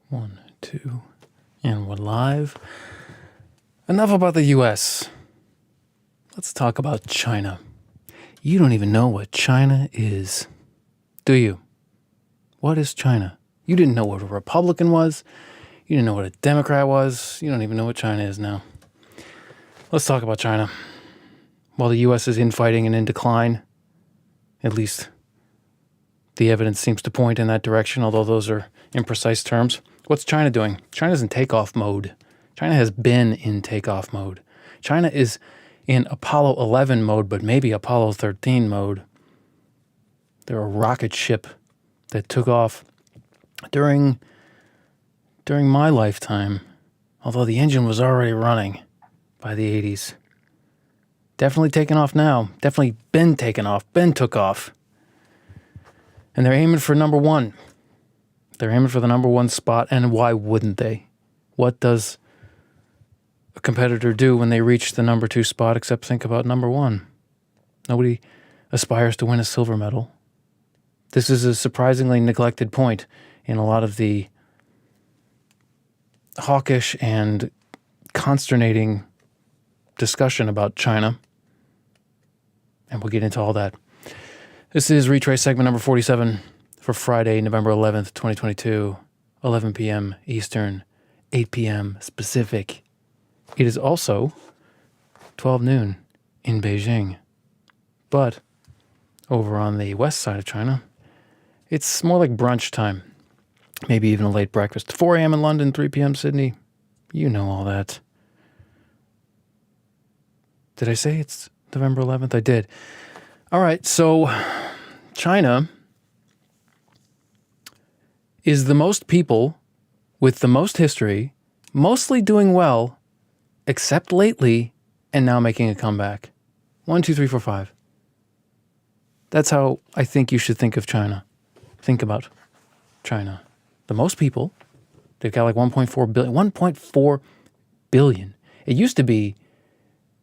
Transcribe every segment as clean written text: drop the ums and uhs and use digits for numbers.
1, 2, and we're live. Enough about the U.S. Let's talk about China. You don't even know what China is, do you? What is China? You didn't know what a Republican was. You didn't know what a Democrat was. You don't even know what China is now. Let's talk about China. While the U.S. is infighting and in decline, at least the evidence seems to point in that direction, although those are imprecise terms. What's China doing? China's in takeoff mode. China has been in takeoff mode. China is in Apollo 11 mode, but maybe Apollo 13 mode. They're a rocket ship that took off during my lifetime, although the engine was already running by the 80s. Definitely taking off now. Definitely been taken off. Been took off. And they're aiming for number one. They're aiming for the number one spot, and why wouldn't they? What does a competitor do when they reach the number two spot except think about number one? Nobody aspires to win a silver medal. This is a surprisingly neglected point in a lot of the hawkish and consternating discussion about China. And we'll get into all that. This is Retraice segment number 47 for Friday, November 11th, 2022, 11 p.m. Eastern, 8 p.m. Pacific. It is also 12 noon in Beijing. But over on the west side of China, it's more like brunch time, maybe even a late breakfast. 4 a.m. in London, 3 p.m. Sydney. You know all that. Did I say it's November 11th? I did. All right, so China is the most people with the most history, mostly doing well, except lately, and now making a comeback. 1, 2, 3, 4, 5. That's how I think you should think of China. Think about China. The most people, they've got like 1.4 billion. 1.4 billion. It used to be,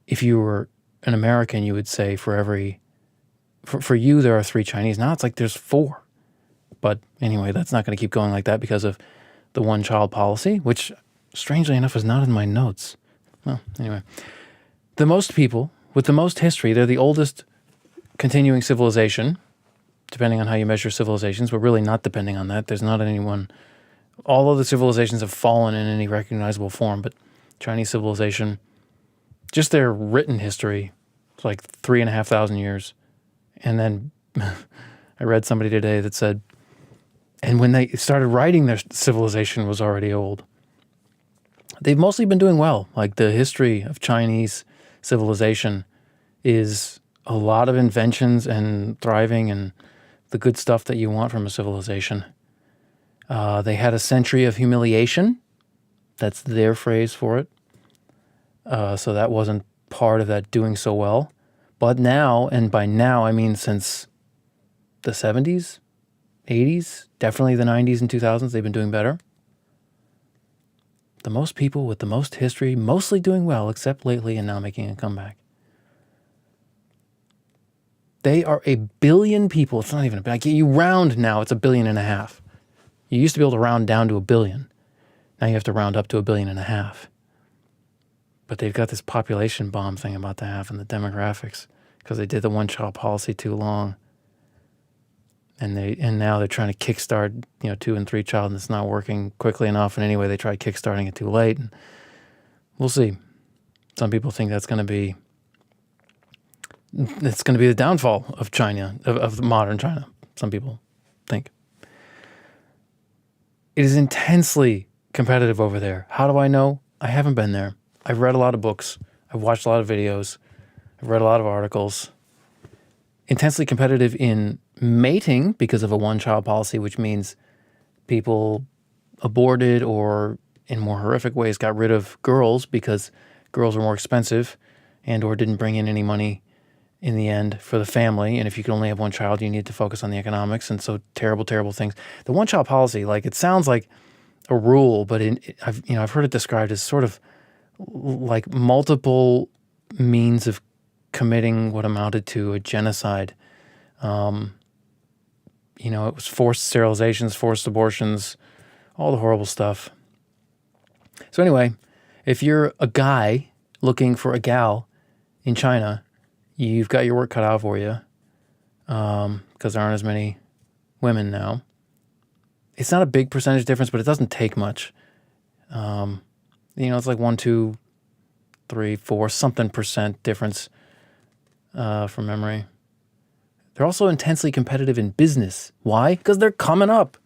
if you were an American, you would say for you, there are 3 Chinese. Now it's like there's 4. But anyway, that's not going to keep going like that because of the one-child policy, which, strangely enough, is not in my notes. Well, anyway. The most people with the most history, they're the oldest continuing civilization, depending on how you measure civilizations, but really not depending on that. There's not anyone. All of the civilizations have fallen in any recognizable form, but Chinese civilization, just their written history, it's like 3,500 years. And then I read somebody today that said, and when they started writing, their civilization was already old. They've mostly been doing well. Like the history of Chinese civilization is a lot of inventions and thriving and the good stuff that you want from a civilization. They had a century of humiliation. That's their phrase for it. So that wasn't part of that doing so well. But now, and by now I mean since the 70s, 80s, definitely the 90s and 2000s, they've been doing better. The most people with the most history, mostly doing well, except lately and now making a comeback. They are 1 billion people. It's not even a billion. You round now, it's 1.5 billion. You used to be able to round down to 1 billion. Now you have to round up to 1.5 billion. But they've got this population bomb thing about to happen, the demographics, because they did the one-child policy too long. And now they're trying to kickstart, 2 and 3 child, and it's not working quickly enough. And anyway, they tried kickstarting it too late. And we'll see. Some people think that's going to be the downfall of China, of modern China. Some people think. It is intensely competitive over there. How do I know? I haven't been there. I've read a lot of books. I've watched a lot of videos. I've read a lot of articles. Intensely competitive in mating because of a one-child policy, which means people aborted or in more horrific ways got rid of girls because girls were more expensive and or didn't bring in any money in the end for the family. And if you could only have one child, you need to focus on the economics. And so terrible, terrible things. The one-child policy, it sounds like a rule, but I've heard it described as sort of like multiple means of committing what amounted to a genocide. It was forced sterilizations, forced abortions, all the horrible stuff. So anyway, if you're a guy looking for a gal in China, you've got your work cut out for you, because there aren't as many women now. It's not a big percentage difference, but it doesn't take much. It's like 1, 2, 3, 4 something percent difference from memory. They're also intensely competitive in business. Why? Because they're coming up.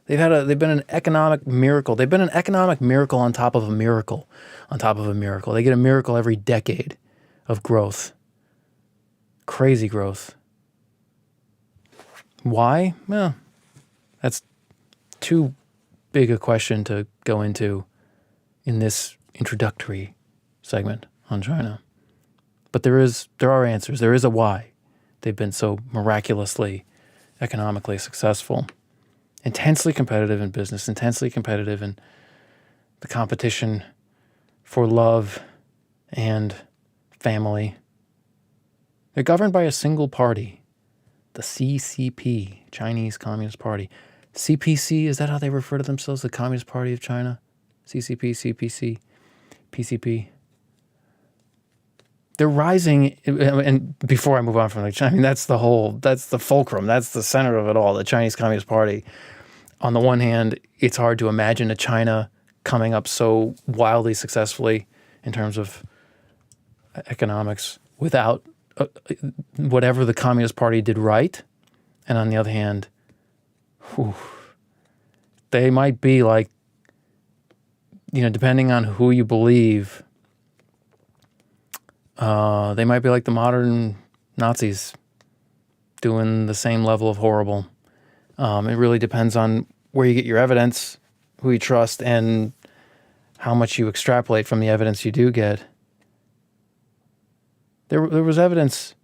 They've been an economic miracle. They've been an economic miracle on top of a miracle on top of a miracle. They get a miracle every decade of growth. Crazy growth. Why? Well, that's too big a question to go into in this introductory segment on China. But there are answers. There is a why they've been so miraculously economically successful. Intensely competitive in business, intensely competitive in the competition for love and family. They're governed by a single party, the CCP, Chinese Communist Party. CPC, is that how they refer to themselves? The Communist Party of China? CCP, CPC, PCP. They're rising, and before I move on from China, that's the fulcrum, that's the center of it all, the Chinese Communist Party. On the one hand, it's hard to imagine a China coming up so wildly successfully in terms of economics without whatever the Communist Party did right. And on the other hand, they might be like, depending on who you believe, they might be like the modern Nazis, doing the same level of horrible. It really depends on where you get your evidence, who you trust, and how much you extrapolate from the evidence you do get. There was evidence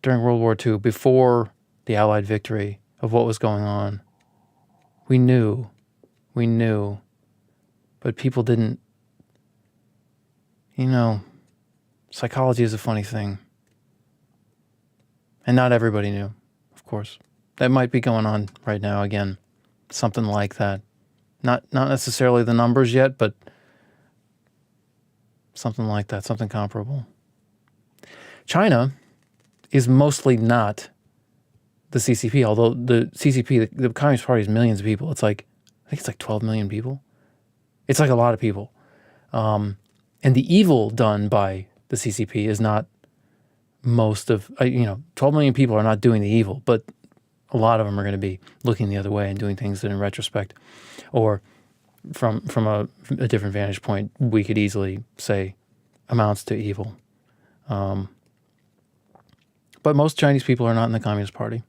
during World War II, before the Allied victory, of what was going on. We knew, but people didn't. Psychology is a funny thing. And not everybody knew, of course. That might be going on right now again. Something like that. Not necessarily the numbers yet, but something like that, something comparable. China is mostly not the CCP, although the CCP, the Communist Party, is millions of people. I think it's like 12 million people. It's like a lot of people. And the evil done by the CCP is not most of, 12 million people are not doing the evil, but a lot of them are going to be looking the other way and doing things that in retrospect, or from a different vantage point, we could easily say amounts to evil. But most Chinese people are not in the Communist Party.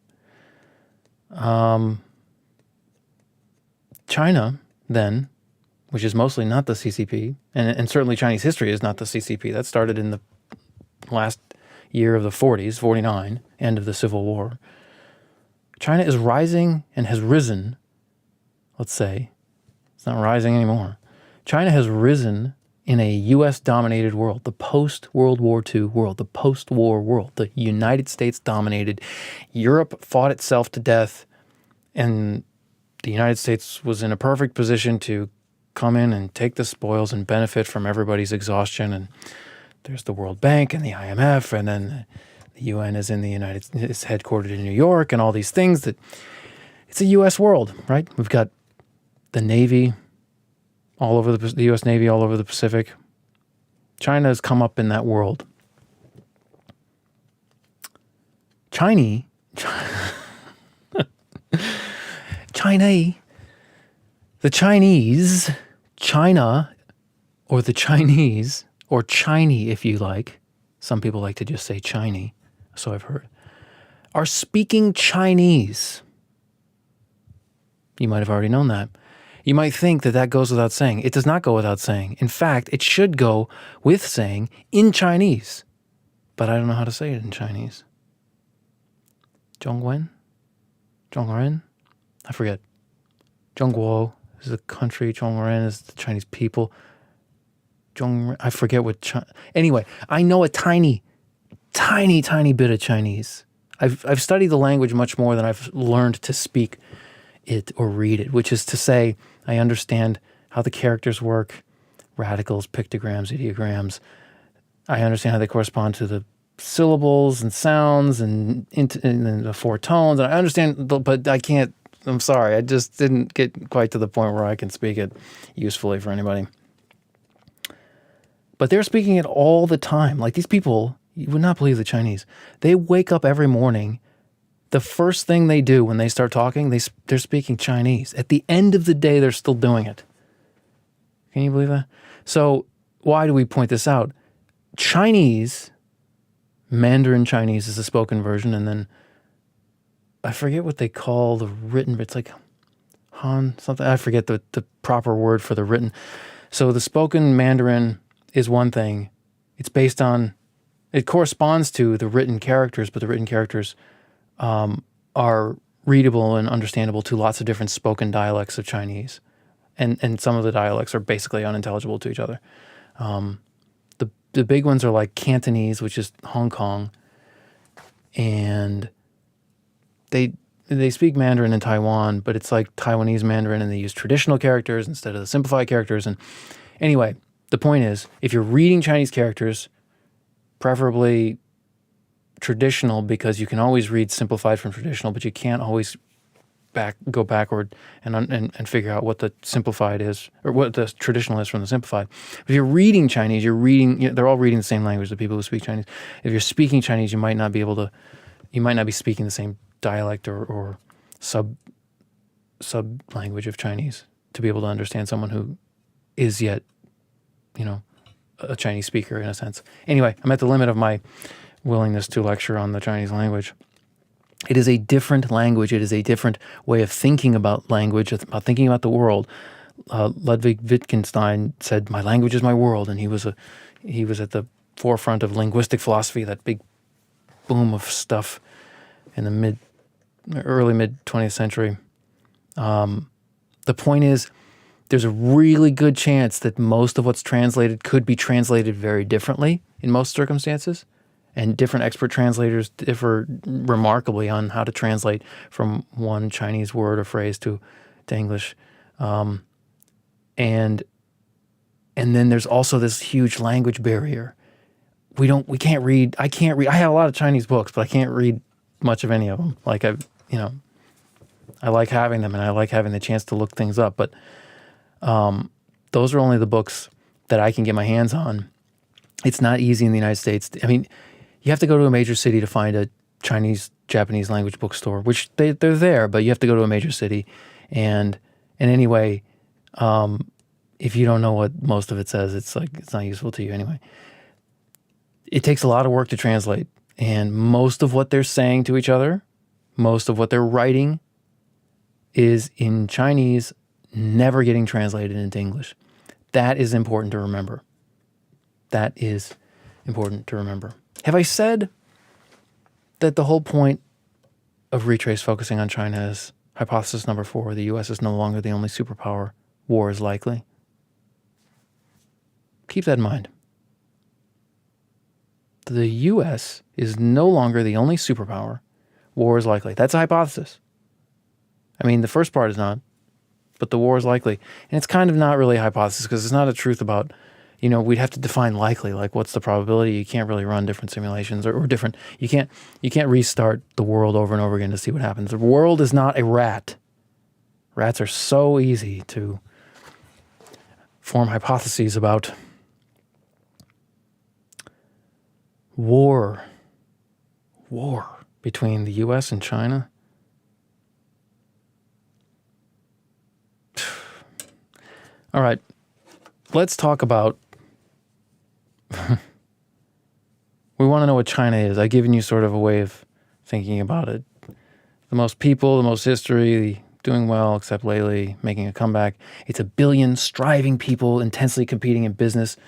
China, then, which is mostly not the CCP, and certainly Chinese history is not the CCP. That started in the last year of the 40s, 49, end of the Civil War. China is rising and has risen, let's say. It's not rising anymore. China has risen in a U.S.-dominated world, the post-World War II world, the post-war world, the United States-dominated. Europe fought itself to death, and the United States was in a perfect position to come in and take the spoils and benefit from everybody's exhaustion. And there's the World Bank and the IMF, and then the UN is is headquartered in New York, and all these things. That it's a U.S. world, right? We've got the Navy all over the U.S. Navy all over the Pacific. China has come up in that world. China, the Chinese, China, or the Chinese, or Chinese if you like. Some people like to just say Chinese, so I've heard, are speaking Chinese. You might have already known that. You might think that goes without saying. It does not go without saying. In fact, it should go with saying in Chinese. But I don't know how to say it in Chinese. Zhongwen? Zhongren? I forget. Zhongguo is the country. Zhongren is the Chinese people. I forget what anyway, I know a tiny bit of Chinese. I've studied the language much more than I've learned to speak it or read it, which is to say, I understand how the characters work, radicals, pictograms, ideograms. I understand how they correspond to the syllables and sounds and the four tones. And I understand, but I can't, I'm sorry, I just didn't get quite to the point where I can speak it usefully for anybody. But they're speaking it all the time. Like these people, you would not believe the Chinese. They wake up every morning. The first thing they do when they start talking, they're speaking Chinese. At the end of the day, they're still doing it. Can you believe that? So why do we point this out? Chinese, Mandarin Chinese is the spoken version, and then I forget what they call the written, it's like Han something. I forget the proper word for the written. So the spoken Mandarin is one thing. It's based on, it corresponds to the written characters, but the written characters are readable and understandable to lots of different spoken dialects of Chinese. And some of the dialects are basically unintelligible to each other. The big ones are like Cantonese, which is Hong Kong, and they speak Mandarin in Taiwan, but it's like Taiwanese Mandarin, and they use traditional characters instead of the simplified characters. And anyway, the point is, if you're reading Chinese characters, preferably traditional, because you can always read simplified from traditional, but you can't always go backward and figure out what the simplified is or what the traditional is from the simplified. If you're reading Chinese, they're all reading the same language, the people who speak Chinese. If you're speaking Chinese, you might not be speaking the same dialect or sub language of Chinese to be able to understand someone who is yet, a Chinese speaker in a sense. Anyway, I'm at the limit of my willingness to lecture on the Chinese language. It is a different language. It is a different way of thinking about language, about thinking about the world. Ludwig Wittgenstein said, "My language is my world," and he was at the forefront of linguistic philosophy, that big boom of stuff in the early mid 20th century. The point is, there's a really good chance that most of what's translated could be translated very differently in most circumstances. And different expert translators differ remarkably on how to translate from one Chinese word or phrase to English. And then there's also this huge language barrier. I can't read. I have a lot of Chinese books, but I can't read much of any of them. Like I like having them, and I like having the chance to look things up. But those are only the books that I can get my hands on. It's not easy in the United States. I mean, you have to go to a major city to find a Chinese, Japanese language bookstore, which they're there, but you have to go to a major city. And anyway, if you don't know what most of it says, it's not useful to you anyway. It takes a lot of work to translate. And most of what they're saying to each other, most of what they're writing is in Chinese, never getting translated into English. That is important to remember. That is important to remember. Have I said that the whole point of Retraice focusing on China is hypothesis number 4, the U.S. is no longer the only superpower, war is likely? Keep that in mind. The U.S. is no longer the only superpower, war is likely. That's a hypothesis. I mean, the first part is not, but the war is likely. And it's kind of not really a hypothesis because it's not a truth about, we'd have to define likely, like what's the probability. You can't really run different simulations or different, you can't restart the world over and over again to see what happens. The world is not a rat. Rats are so easy to form hypotheses about. War between the U.S. and China. All right, let's talk about, we want to know what China is. I've given you sort of a way of thinking about it. The most people, the most history, doing well, except lately, making a comeback. It's 1 billion striving people, intensely competing in business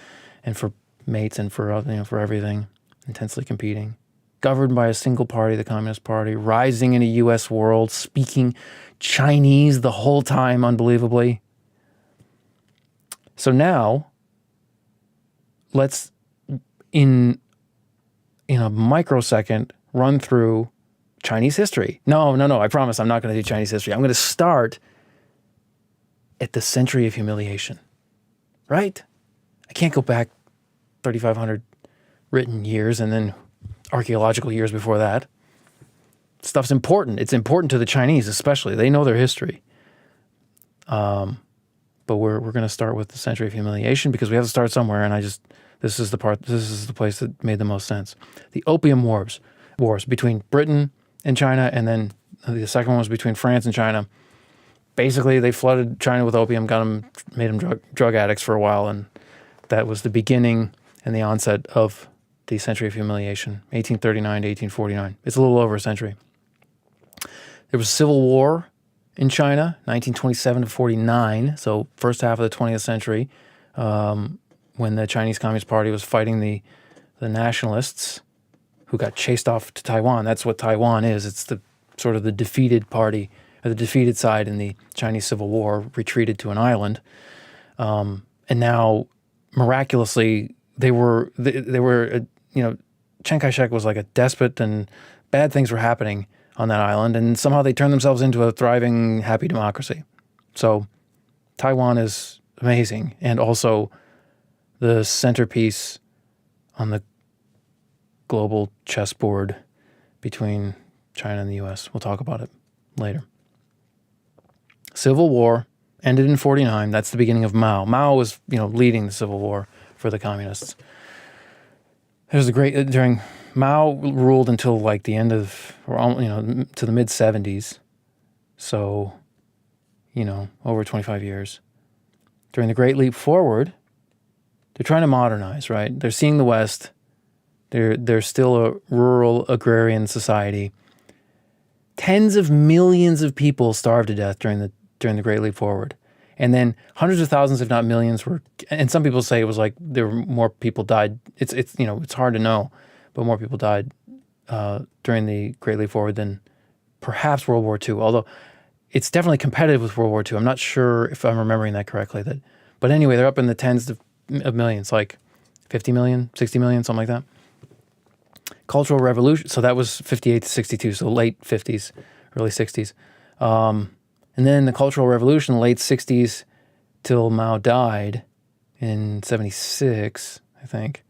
and for mates and for everything, intensely competing. Governed by a single party, the Communist Party, rising in a U.S. world, speaking Chinese the whole time, unbelievably. So now, let's, in a microsecond, run through Chinese history. No, I promise I'm not going to do Chinese history. I'm going to start at the century of humiliation, right? I can't go back 3,500 written years and then archaeological years before that. Stuff's important. It's important to the Chinese especially. They know their history. But we're going to start with the century of humiliation because we have to start somewhere, and this is the place that made the most sense. The Opium Wars between Britain and China, and then the second one was between France and China. Basically, they flooded China with opium, made them drug addicts for a while, and that was the beginning and the onset of the century of humiliation, 1839 to 1849. It's a little over a century. There was civil war in China, 1927 to 49, so first half of the 20th century, when the Chinese Communist Party was fighting the nationalists who got chased off to Taiwan. That's what Taiwan is. It's the sort of the defeated party, or the defeated side in the Chinese Civil War, retreated to an island. And now, miraculously, they were Chiang Kai-shek was like a despot, and bad things were happening on that island, and somehow they turned themselves into a thriving, happy democracy. So Taiwan is amazing, and also the centerpiece on the global chessboard between China and the U.S. We'll talk about it later. Civil War ended in 49. That's the beginning of Mao. Mao was, leading the Civil War for the communists. There's during Mao ruled until like the end of, to the mid 70s. So, over 25 years. During the Great Leap Forward, they're trying to modernize, right? They're seeing the West. They're still a rural agrarian society. Tens of millions of people starved to death during the Great Leap Forward. And then hundreds of thousands, if not millions, and some people say it was like there were more people died. It's hard to know, but more people died during the Great Leap Forward than perhaps World War II. Although it's definitely competitive with World War II. I'm not sure if I'm remembering that correctly. But anyway, they're up in the tens of millions, like 50 million, 60 million, something like that. Cultural Revolution. So that was 58 to 62, so late 50s, early 60s. And then the Cultural Revolution, late 60s till Mao died in 76, I think,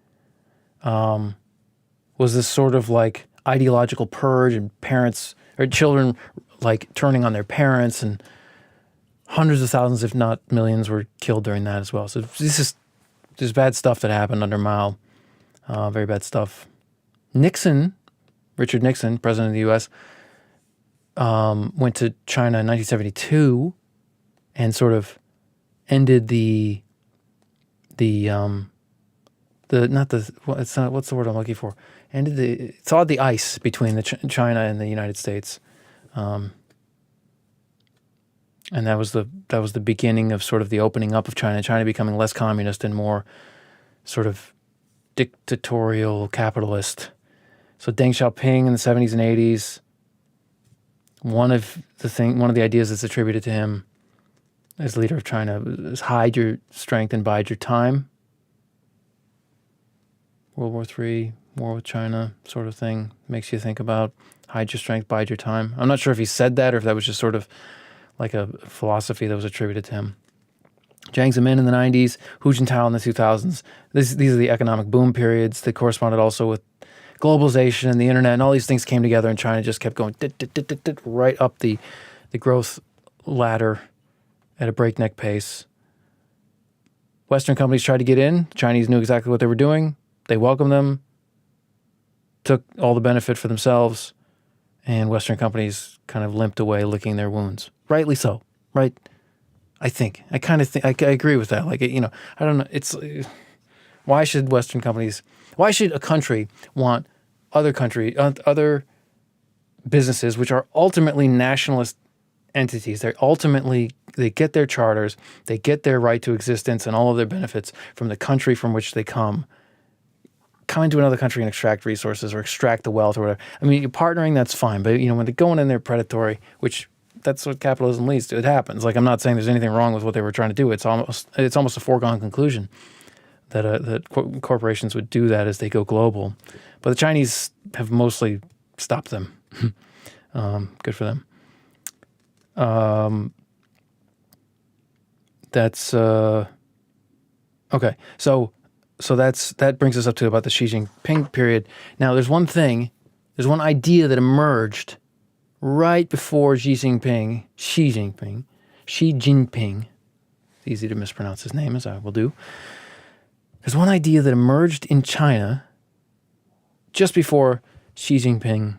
was this sort of like ideological purge, and parents or children like turning on their parents, and hundreds of thousands, if not millions, were killed during that as well. So there's bad stuff that happened under Mao, very bad stuff. Richard Nixon, president of the U.S., went to China in 1972 and sort of ended what's the word I'm looking for? Thawed the ice between China and the United States, and that was the beginning of sort of the opening up of China. China becoming less communist and more sort of dictatorial capitalist. So Deng Xiaoping in the 70s and 80s. One of the ideas that's attributed to him as leader of China is hide your strength and bide your time. World War III, war with China sort of thing makes you think about hide your strength, bide your time. I'm not sure if he said that or if that was just sort of like a philosophy that was attributed to him. Jiang Zemin in the 90s, Hu Jintao in the 2000s. These are the economic boom periods that corresponded also with globalization and the internet, and all these things came together, and China just kept going right up the growth ladder at a breakneck pace. Western companies tried to get in. Chinese knew exactly what they were doing. They welcomed them, took all the benefit for themselves, and Western companies kind of limped away licking their wounds. Rightly so, right? I agree with that. Like, I don't know. It's why should a country want other businesses, which are ultimately nationalist entities? They get their charters, they get their right to existence and all of their benefits from the country from which they come into another country and extract resources or extract the wealth or whatever. I mean, you're partnering, that's fine. But, when they're going in there predatory, which that's what capitalism leads to, it happens. Like, I'm not saying there's anything wrong with what they were trying to do. It's almost a foregone conclusion that corporations would do that as they go global. But the Chinese have mostly stopped them. Good for them. That's okay. So that brings us up to about the Xi Jinping period. Now, there's one idea that emerged right before Xi Jinping. It's easy to mispronounce his name, as I will do. There's one idea that emerged in China just before Xi Jinping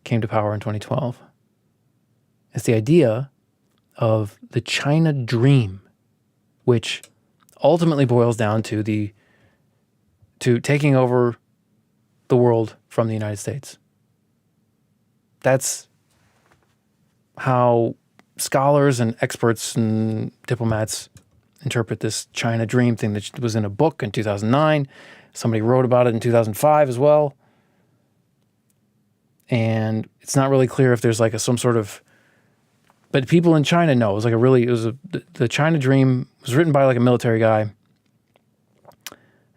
came to power in 2012. It's the idea of the China dream, which ultimately boils down to taking over the world from the United States. That's how scholars and experts and diplomats interpret this China dream thing that was in a book in 2009. Somebody wrote about it in 2005 as well. And it's not really clear if there's like some sort of, but people in China know. The China dream was written by like a military guy.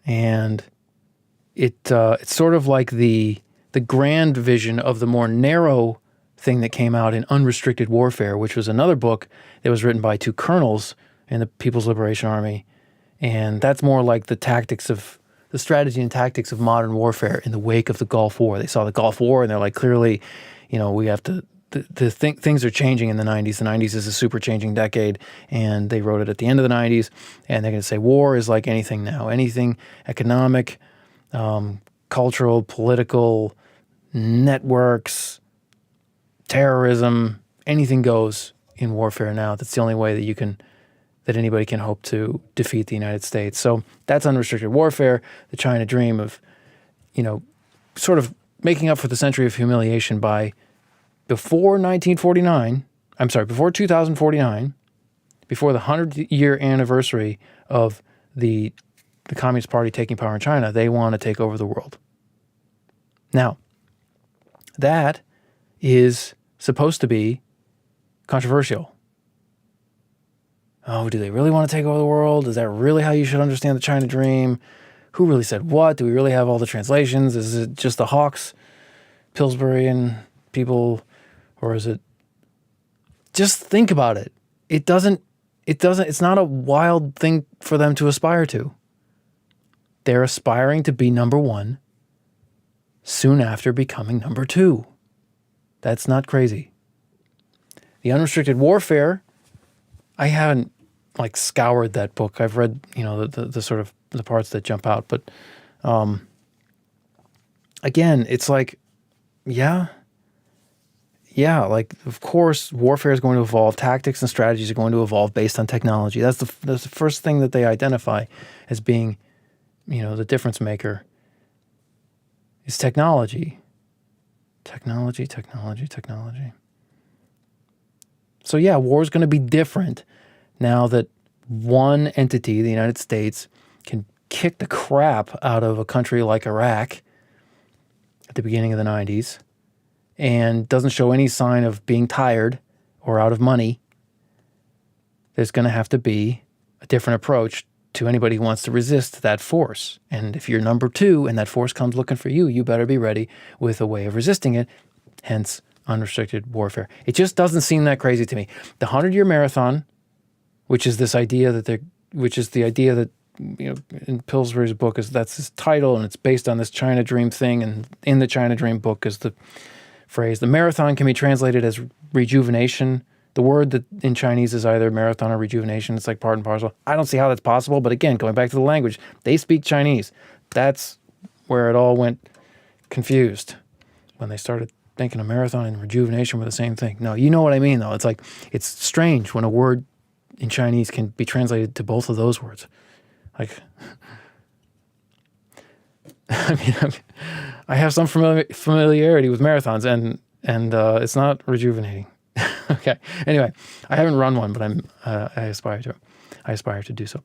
And it's sort of like the grand vision of the more narrow thing that came out in Unrestricted Warfare, which was another book that was written by two colonels in the People's Liberation Army. And that's more like the strategy and tactics of modern warfare in the wake of the Gulf War. They saw the Gulf War and they're like, clearly, we have to, things are changing in the 90s. The 90s is a super changing decade, and they wrote it at the end of the 90s, and they're going to say war is like anything now. Anything economic, cultural, political, networks, terrorism, anything goes in warfare now. That's the only way that anybody can hope to defeat the United States. So that's Unrestricted Warfare, the China dream of, sort of making up for the century of humiliation by before 2049, before the 100-year anniversary of the Communist Party taking power in China, they want to take over the world. Now, that is supposed to be controversial. Oh, do they really want to take over the world? Is that really how you should understand the China dream? Who really said what? Do we really have all the translations? Is it just the Hawks, Pillsbury, and people, or is it? Just think about it. It's not a wild thing for them to aspire to. They're aspiring to be number one soon after becoming number two. That's not crazy. The Unrestricted Warfare, I haven't scoured that book. I've read, the sort of the parts that jump out, but again, it's like, of course, warfare is going to evolve. Tactics and strategies are going to evolve based on technology. That's the first thing that they identify as being, the difference maker is technology. Technology. So war is going to be different now that one entity, the United States, can kick the crap out of a country like Iraq at the beginning of the 90s and doesn't show any sign of being tired or out of money. There's going to have to be a different approach to anybody who wants to resist that force. And if you're number two and that force comes looking for you, you better be ready with a way of resisting it, hence Unrestricted Warfare. It just doesn't seem that crazy to me. The 100-year marathon, which is the idea that, in Pillsbury's book, that's his title, and it's based on this China dream thing, and in the China dream book is the phrase, the marathon can be translated as rejuvenation. The word that in Chinese is either marathon or rejuvenation. It's like part and parcel. I don't see how that's possible, but again, going back to the language, they speak Chinese. That's where it all went confused when they started thinking a marathon and rejuvenation were the same thing. No, you know what I mean, though. It's like, it's strange when a word in Chinese can be translated to both of those words. Like, I have some familiarity with marathons, and it's not rejuvenating. Okay. Anyway, I haven't run one, but I aspire to. I aspire to do so.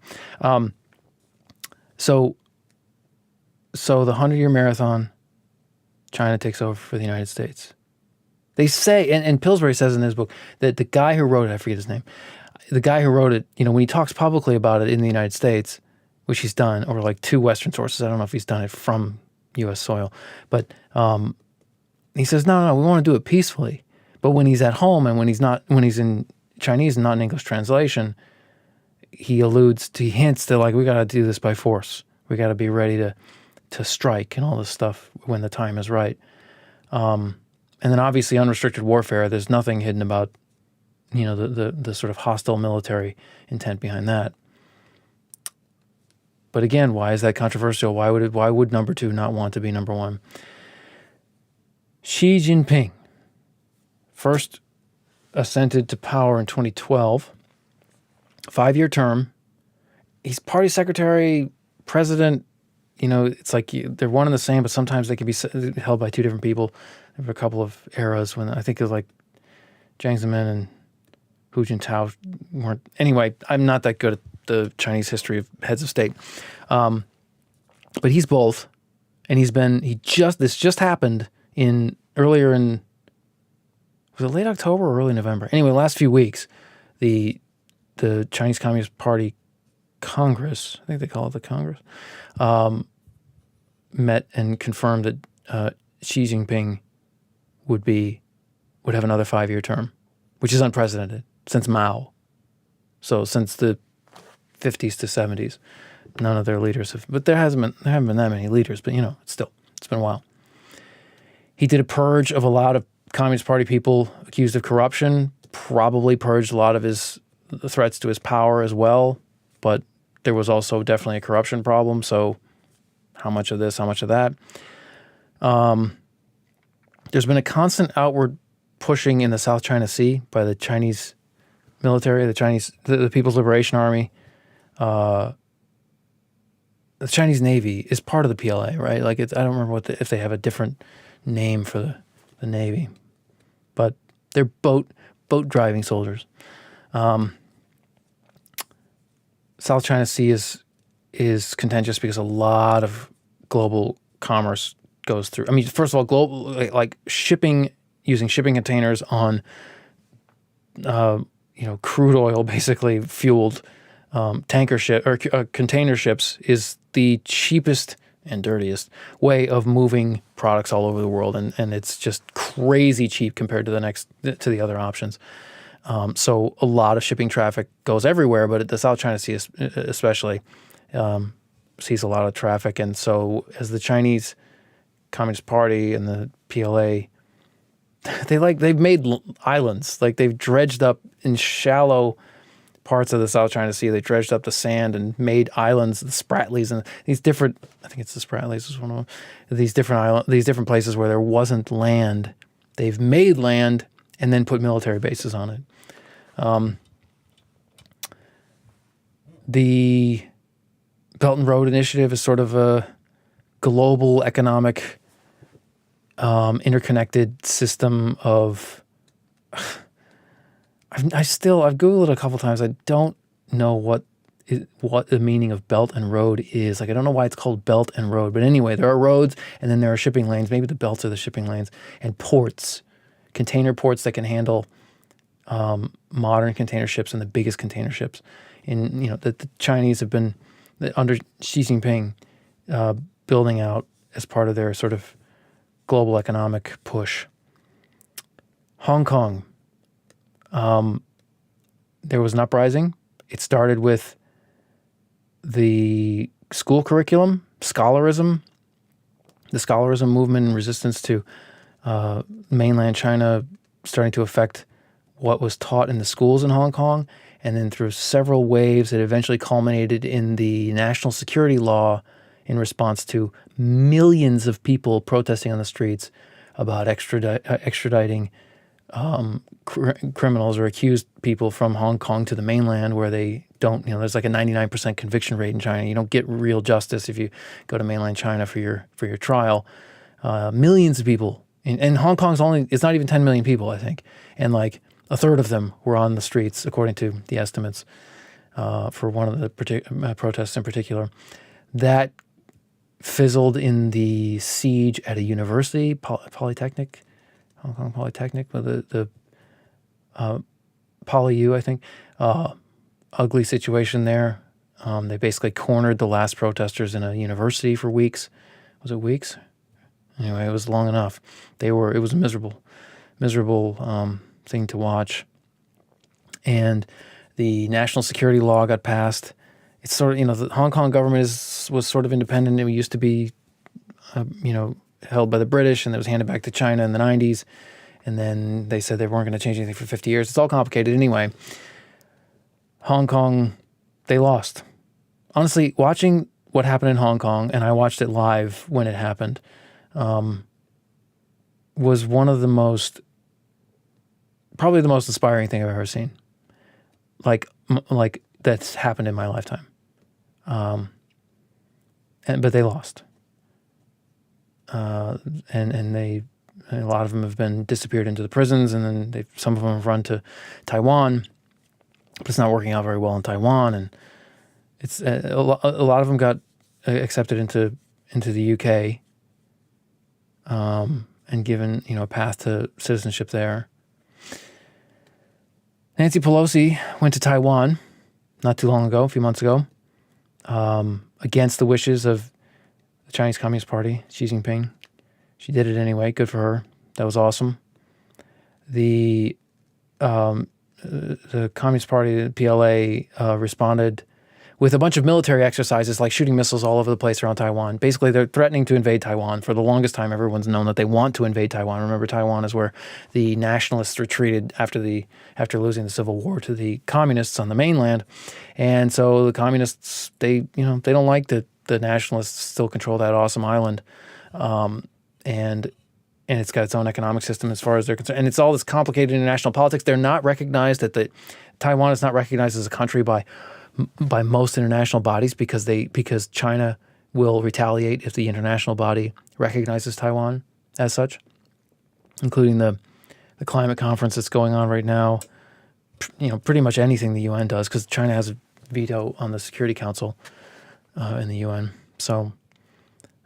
So the 100-year marathon, China takes over for the United States. They say, and Pillsbury says in his book, that the guy who wrote it, I forget his name, the guy who wrote it, when he talks publicly about it in the United States, which he's done, or like two Western sources, I don't know if he's done it from U.S. soil, but He says, no, we want to do it peacefully. But when he's at home and when he's in Chinese and not in English translation, he hints that like, we got to do this by force. We got to be ready to strike and all this stuff when the time is right. And then obviously unrestricted warfare, there's nothing hidden about, the sort of hostile military intent behind that. But again, why is that controversial? Why would number 2 not want to be number 1? Xi Jinping first ascended to power in 2012, 5-year term. He's party secretary, president. It's like they're one and the same, but sometimes they can be held by 2 different people. There were a couple of eras when I think it was like Jiang Zemin and Hu Jintao weren't. Anyway, I'm not that good at the Chinese history of heads of state. But he's both, and this just happened earlier in, was it late October or early November? Anyway, last few weeks, the Chinese Communist Party Congress, I think they call it the Congress, met and confirmed that Xi Jinping would have another 5-year term, which is unprecedented since Mao. So since the 50s to 70s, none of their leaders have. But there haven't been that many leaders. But it's been a while. He did a purge of a lot of Communist Party people accused of corruption. Probably purged a lot of the threats to his power as well. But there was also definitely a corruption problem. So how much of this, how much of that? There's been a constant outward pushing in the South China Sea by the Chinese military, the People's Liberation Army. The Chinese Navy is part of the PLA, right? Like I don't remember if they have a different name for the Navy, but they're boat driving soldiers. South China Sea is contentious because a lot of global commerce goes through. I mean, first of all, global like shipping, using shipping containers on crude oil basically fueled tanker ship or container ships is the cheapest and dirtiest way of moving products all over the world, and it's just crazy cheap compared to the other options. So a lot of shipping traffic goes everywhere, but the South China Sea especially sees a lot of traffic, and so as the Chinese Communist Party and the PLA, they've made islands, like they've dredged up in shallow parts of the South China Sea. They dredged up the sand and made islands, the Spratlys, and these different. I think it's the Spratlys is one of them. These different places where there wasn't land. They've made land and then put military bases on it. The Belt and Road Initiative is sort of a global economic interconnected system of. I've Googled it a couple times. I don't know what the meaning of belt and road is. Like, I don't know why it's called belt and road. But anyway, there are roads and then there are shipping lanes. Maybe the belts are the shipping lanes. And ports, container ports that can handle modern container ships and the biggest container ships. And, the Chinese have been, under Xi Jinping, building out as part of their sort of global economic push. Hong Kong. There was an uprising. It started with the school curriculum, scholarism, the scholarism movement in resistance to mainland China starting to affect what was taught in the schools in Hong Kong. And then through several waves, it eventually culminated in the national security law in response to millions of people protesting on the streets about extraditing criminals or accused people from Hong Kong to the mainland, where they don't, there's like a 99% conviction rate in China. You don't get real justice if you go to mainland China for your trial. Millions of people, and Hong Kong's it's not even 10 million people, I think. And like a third of them were on the streets, according to the estimates, for one of the protests in particular. That fizzled in the siege at a university, Polytechnic, Hong Kong Polytechnic, with the PolyU, I think. Ugly situation there. They basically cornered the last protesters in a university for weeks. Was it weeks? Anyway, it was long enough. It was a miserable thing to watch. And the national security law got passed. It's sort of, the Hong Kong government was sort of independent. It used to be, held by the British, and it was handed back to China in the 90s. And then they said they weren't going to change anything for 50 years. It's all complicated anyway. Hong Kong, they lost. Honestly, watching what happened in Hong Kong, and I watched it live when it happened, was probably the most inspiring thing I've ever seen. Like that's happened in my lifetime. But they lost. And a lot of them have been disappeared into the prisons, and then some of them have run to Taiwan, but it's not working out very well in Taiwan. And it's a lot of them got accepted into the UK, and given a path to citizenship there. Nancy Pelosi went to Taiwan not too long ago, a few months ago, against the wishes of the Chinese Communist Party, Xi Jinping. She did it anyway. Good for her. That was awesome. The Communist Party, the PLA, responded with a bunch of military exercises, like shooting missiles all over the place around Taiwan. Basically, they're threatening to invade Taiwan. For the longest time, everyone's known that they want to invade Taiwan. Remember, Taiwan is where the nationalists retreated after losing the Civil War to the communists on the mainland. And so the communists, they don't like that the nationalists still control that awesome island. And it's got its own economic system as far as they're concerned. And it's all this complicated international politics. They're not recognized Taiwan is not recognized as a country by most international bodies because China will retaliate if the international body recognizes Taiwan as such, including the climate conference that's going on right now. Pretty much anything the UN does, because China has a veto on the Security Council in the UN. So,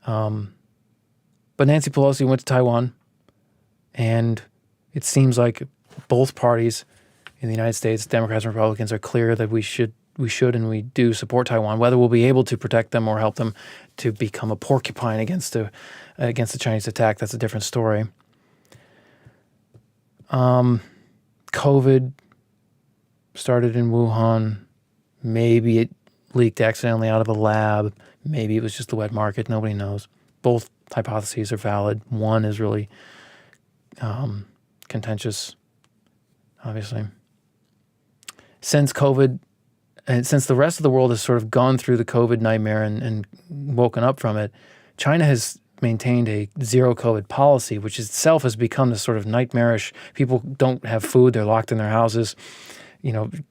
but Nancy Pelosi went to Taiwan, and it seems like both parties in the United States, Democrats and Republicans, are clear that we should and we do support Taiwan. Whether we'll be able to protect them or help them to become a porcupine against the Chinese attack, that's a different story. COVID started in Wuhan. Maybe it leaked accidentally out of a lab. Maybe it was just the wet market. Nobody knows. Both hypotheses are valid. One is really contentious, obviously. Since COVID, and since the rest of the world has sort of gone through the COVID nightmare and woken up from it, China has maintained a zero COVID policy, which itself has become this sort of nightmarish. People don't have food; they're locked in their houses.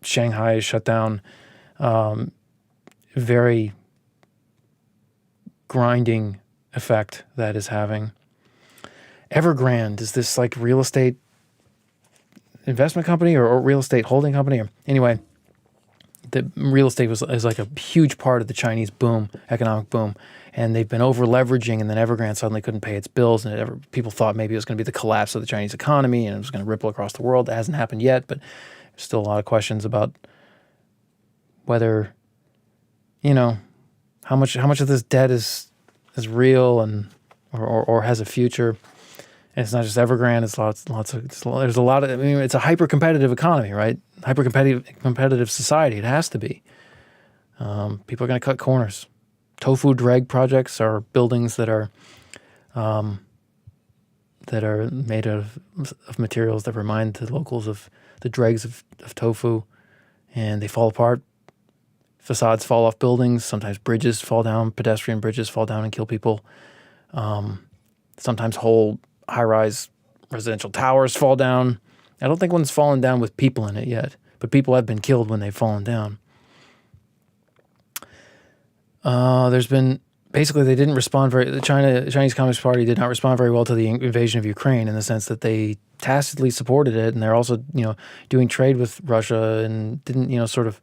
Shanghai is shut down. Very grinding effect that is having. Evergrande is this like real estate investment company or real estate holding company. Anyway, the real estate is like a huge part of the Chinese boom, economic boom, and they've been over leveraging, and then Evergrande suddenly couldn't pay its bills, and people thought maybe it was going to be the collapse of the Chinese economy and it was going to ripple across the world. It hasn't happened yet, but there's still a lot of questions about whether, how much of this debt is real and or has a future. And it's not just Evergrande; it's there's a lot of. It's a hyper-competitive economy, right? Competitive society. It has to be. People are going to cut corners. Tofu dreg projects are buildings that are made of materials that remind the locals of the dregs of tofu, and they fall apart. Facades fall off buildings. Sometimes bridges fall down. Pedestrian bridges fall down and kill people. Sometimes whole high-rise residential towers fall down. I don't think one's fallen down with people in it yet, but people have been killed when they've fallen down. There's been basically they didn't respond the Chinese Communist Party did not respond very well to the invasion of Ukraine in the sense that they tacitly supported it, and they're also doing trade with Russia and didn't sort of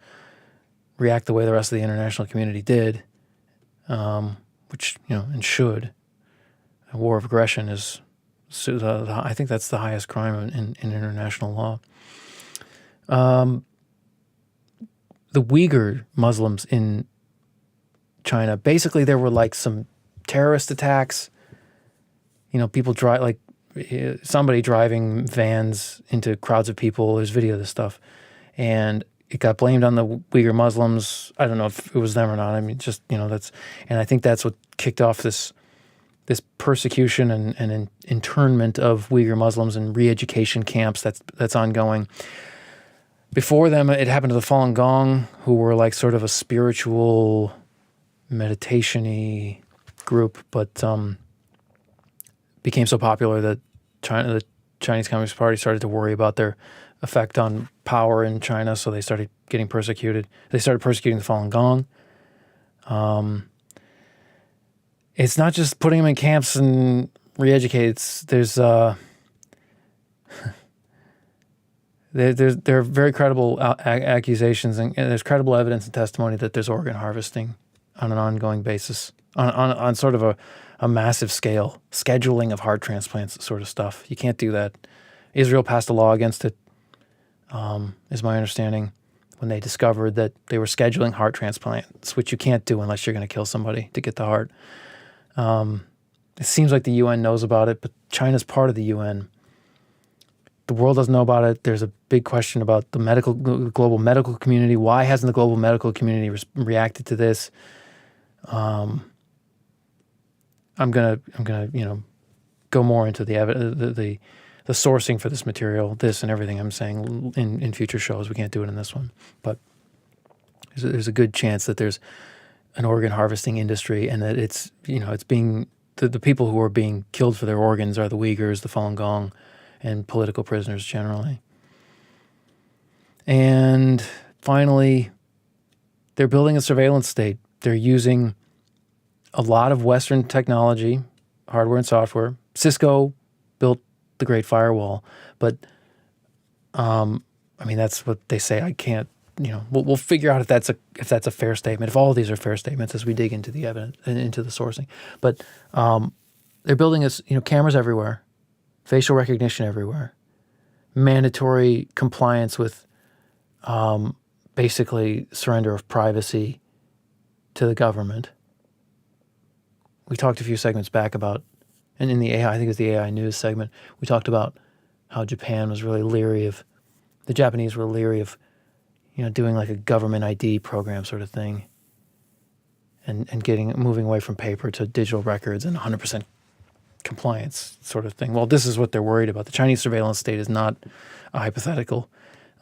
react the way the rest of the international community did, which and should. A war of aggression is. I think that's the highest crime in international law. The Uyghur Muslims in China, basically there were like some terrorist attacks, people drive, like somebody driving vans into crowds of people. There's video of this stuff. And it got blamed on the Uyghur Muslims. I don't know if it was them or not. I mean, just, and I think that's what kicked off this persecution and internment of Uyghur Muslims in re-education camps that's ongoing. Before them, it happened to the Falun Gong, who were like sort of a spiritual meditation-y group, but became so popular that the Chinese Communist Party started to worry about their effect on power in China, so they started getting persecuted. They started persecuting the Falun Gong. It's not just putting them in camps and re-educate. There are very credible accusations, and there's credible evidence and testimony that there's organ harvesting on an ongoing basis, on sort of a massive scale, scheduling of heart transplants sort of stuff. You can't do that. Israel passed a law against it, is my understanding, when they discovered that they were scheduling heart transplants, which you can't do unless you're going to kill somebody to get the heart. It seems like the UN knows about it, but China's part of the UN. The world doesn't know about it. There's a big question about the global medical community. Why hasn't the global medical community reacted to this? I'm gonna go more into the sourcing for this material, this and everything I'm saying in future shows. We can't do it in this one, but there's a good chance that there's an organ harvesting industry, and that it's being the people who are being killed for their organs are the Uyghurs, the Falun Gong, and political prisoners generally. And finally, they're building a surveillance state. They're using a lot of Western technology, hardware and software. Cisco built the Great Firewall, but that's what they say. I can't. We'll figure out if that's a fair statement. If all of these are fair statements as we dig into the evidence and into the sourcing. But they're building cameras everywhere. Facial recognition everywhere, mandatory compliance with basically surrender of privacy to the government. We talked a few segments back about, and in the AI, I think it was the AI news segment, we talked about how Japan was really leery of, the Japanese were leery of, doing like a government ID program sort of thing, and moving away from paper to digital records and 100% compliance sort of thing. Well, this is what they're worried about. The Chinese surveillance state is not a hypothetical.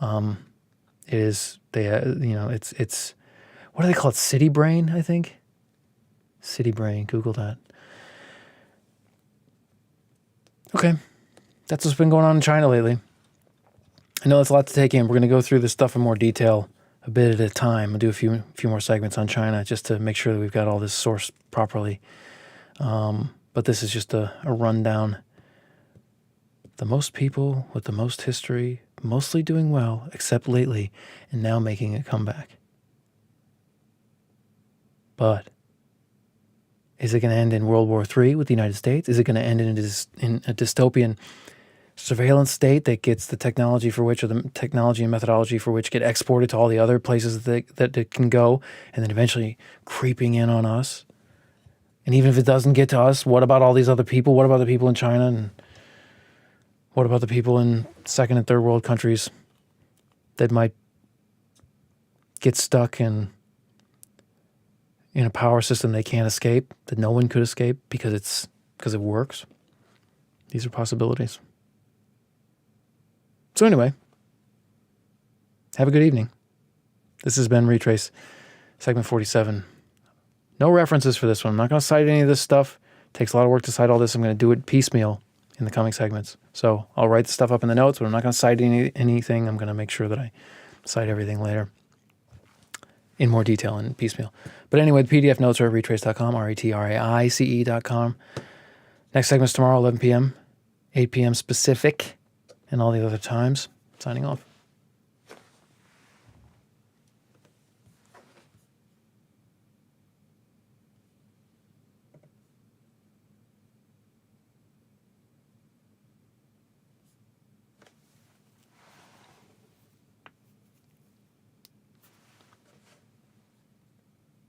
It is, it's what do they call it? City brain, I think. City brain. Google that. Okay, that's what's been going on in China lately. I know that's a lot to take in. We're going to go through this stuff in more detail, a bit at a time. We'll do a few more segments on China just to make sure that we've got all this sourced properly. But this is just a rundown. The most people with the most history, mostly doing well, except lately, and now making a comeback. But is it going to end in World War III with the United States? Is it going to end in a dystopian surveillance state that gets the technology for which, or the technology and methodology for which, get exported to all the other places that it can go, and then eventually creeping in on us? And even if it doesn't get to us, what about all these other people? What about the people in China? And what about the people in second and third world countries that might get stuck in a power system they can't escape, that no one could escape because it works? These are possibilities. So anyway, have a good evening. This has been Retraice, segment 47. No references for this one. I'm not going to cite any of this stuff. It takes a lot of work to cite all this. I'm going to do it piecemeal in the coming segments. So I'll write the stuff up in the notes, but I'm not going to cite anything. I'm going to make sure that I cite everything later in more detail and piecemeal. But anyway, the PDF notes are at retraice.com, retraice.com. Next segment's tomorrow, 11 p.m., 8 p.m. Pacific, and all the other times. Signing off.